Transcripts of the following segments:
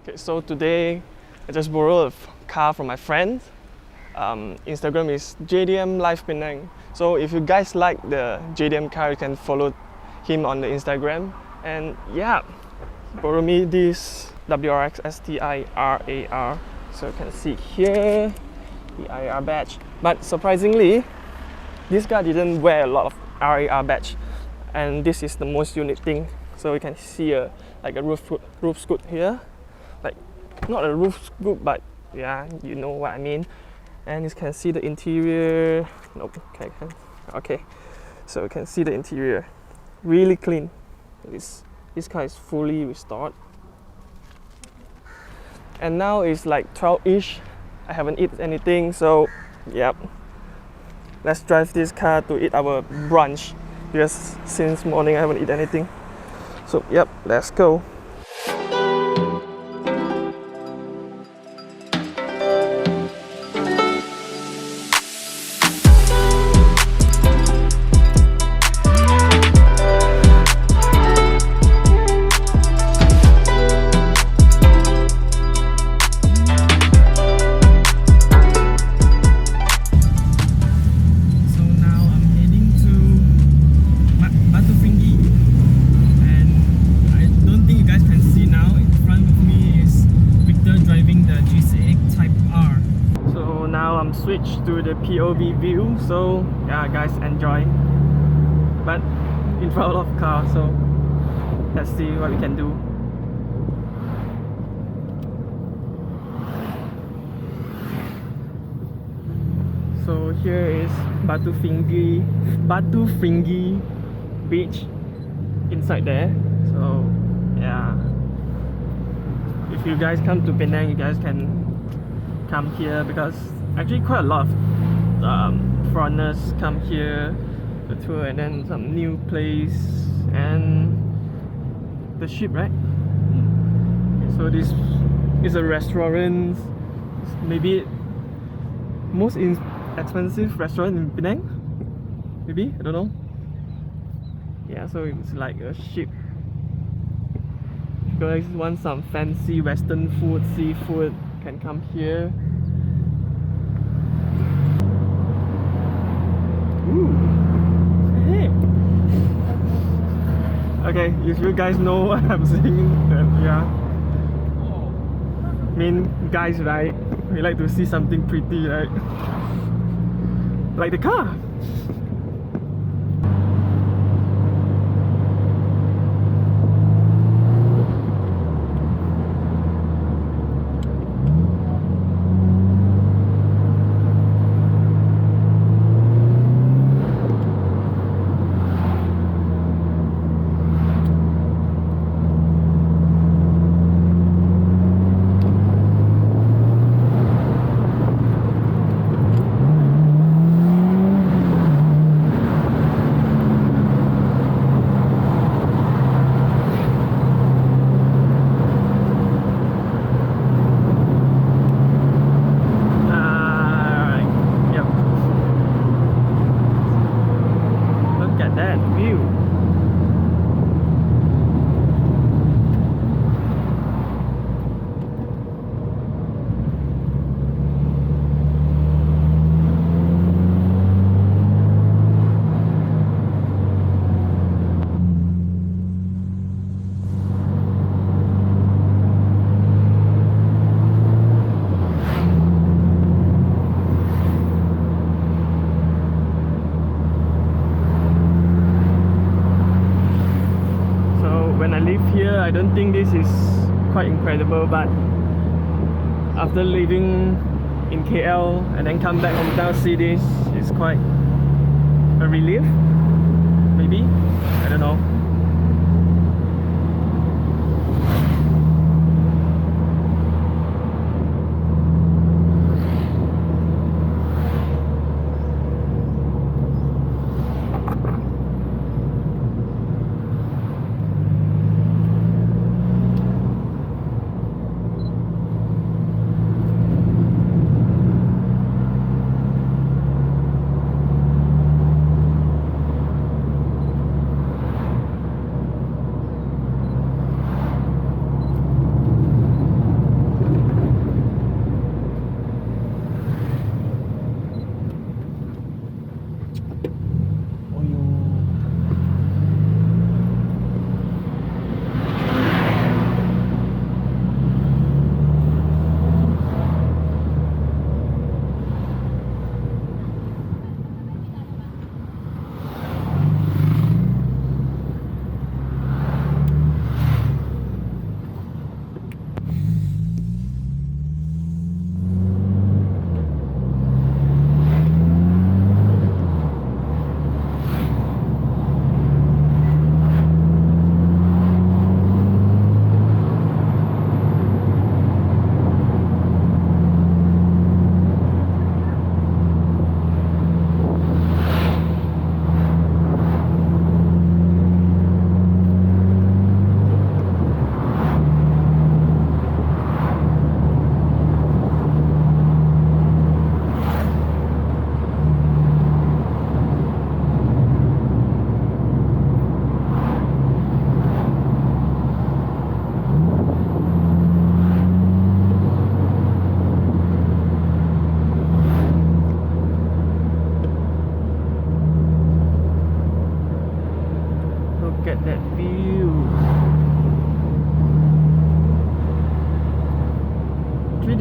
Okay, so today I just borrowed a car from my friend. Instagram is JDM Live Penang. So if you guys like the JDM car, you can follow him on the Instagram. And yeah, borrow me this WRX STIRAR. So you can see here the IR badge. But surprisingly, this guy didn't wear a lot of RAR badge, and this is the most unique thing. So you can see like a roof scoop here, like not a roof scoop, but yeah, you know what I mean. And you can see the interior. Nope. Okay. So you can see the interior, really clean. This car is fully restored. And now it's like 12-ish. I haven't eaten anything, so yep. Let's drive this car to eat our brunch, because since morning I haven't eaten anything. So yep, let's go. Switch to the POV view, so yeah guys, enjoy. But in front of car, so let's see what we can do. So here is Batu Finggi beach inside there. So yeah, if you guys come to Penang, you guys can come here, because actually quite a lot of foreigners come here to tour, and then some new place and the ship, right? So this is a restaurant, maybe most expensive restaurant in Penang, maybe, I don't know. Yeah, so it's like a ship. If you guys want some fancy western food, seafood, can come here. Ooh. Hey. Okay, if you guys know what I'm saying, then yeah. I mean, guys, right? We like to see something pretty, right? Like the car. When I live here, I don't think this is quite incredible, but after living in KL and then come back hometown, see this is quite a relief, maybe, I don't know.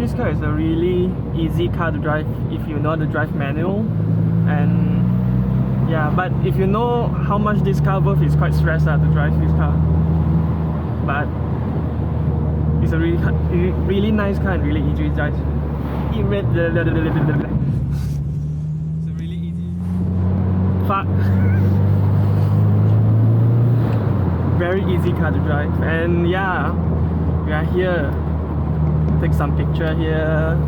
this car is a really easy car to drive if you know how to drive manual. And yeah, but if you know how much this car worth, it's quite stressed to drive this car. But it's a really nice car and really easy to drive. It's a really easy. Fuck. Very easy car to drive. And yeah, we are here. Take some picture here.